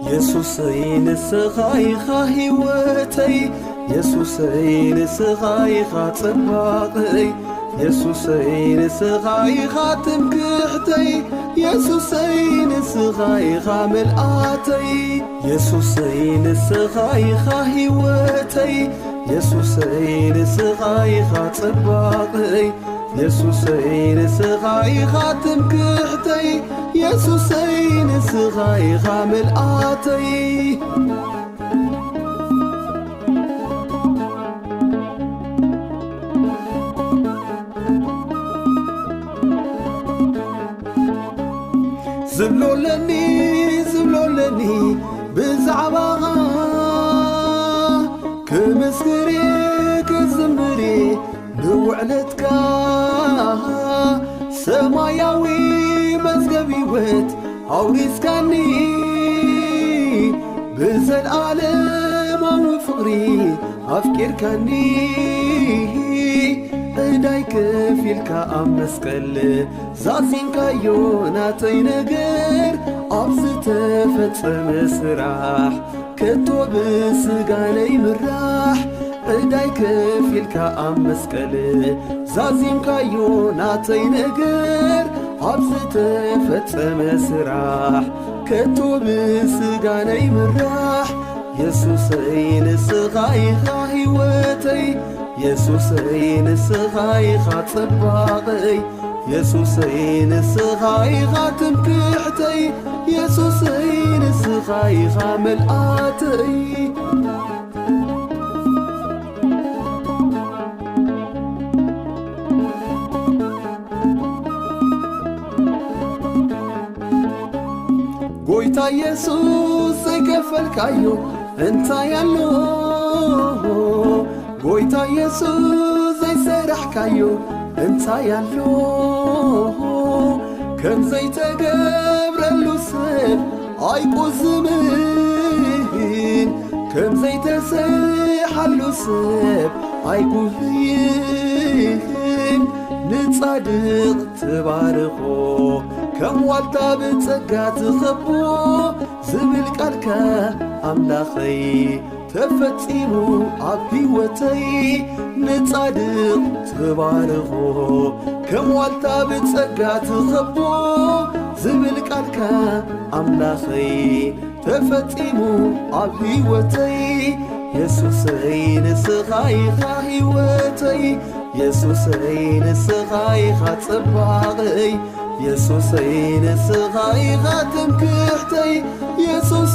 ኢየሱሰይ ንስኻ ኢኻ ሕይወተይ ኢየሱሰይ ንስኻ ኢኻ ጽባቐይ ኢየሱሰይ ንስኻ ኢኻ ትምክሕተይ ኢየሱሰይ ንስኻ ኢኻ መልኣተይ ኢየሱሰይ ንስኻ ኢኻ ሕይወተይ ኢየሱሰይ ንስኻ ኢኻ ጽባቐይ ኢየሱሰይ ንስኻ ኢኻ ትምክሕተይ ኢየሱሰይ ንስኻ ኢኻ መልኣተይ ዝብሎለኒ ብዛዕባኻ ክምስክሬ ክዝምሬ ንውዕለትካ ሰማያዊ መዝገብ ሕይወት ኣውሪስካኒ ብዘለኣለማዊ ፍቕሪ ኣፍቂርካኒ ዕዳይ ከፊልካ ኣብ መስቀል ዛዚምካዮ ናተይ ነገር ኣብ ዝተፈጸመ ስራሕ ከቶ ብስጋነይ ምራሕ ዕዳይ ከፊልካ ኣብ መስቀል ዛዚምካዮ ናተይ ነገር ኣብ ዝተፈጸመ ስራሕ ከቶ ብስጋነይ ምራሕ ኢየሱሰይ ንስኻ ኢኻ ሕይወተይ ኢየሱሰይ ንስኻ ኢኻ ጽባቐይ ኢየሱሰይ ንስኻ ኢኻ ትምክሕተይ ኢየሱሰይ ንስኻ ኢኻ መልኣተይ ጎይታ ኢየሱስ ዘይከፈልካዮ እንታይ ኣሎ ጎይታ ኢየሱስ ዘይሰራሕካዮ እንታይ ኣሎ ከም ዘይተገብረሉ ሰብ ኣይቆዝምን ከም ዘይተሰሓሉ ሰብ ኣይጉህይን ንጻድቕ ትባርኾ ከም ዋልታ ብጸጋ ትኸቦ ዝብል ቃልካ ኣምላኸይ ተፈጺሙ ኣብ ሕይወተይ ንጻድቕ ትባርኾ ከም ዋልታ ብጸጋ ትኸቦ ዝብል ቃልካ ኣምላኸይ ተፈጺሙ ኣብ ሕይወተይ ኢየሱሰይ ንስኻ ኢኻ ሕይወተይ ኢየሱሰይ ንስኻ ኢኻ ጽባቐይ ኢየሱሰይ ንስኻ ኢኻ ትምክሕተይ ኢየሱስ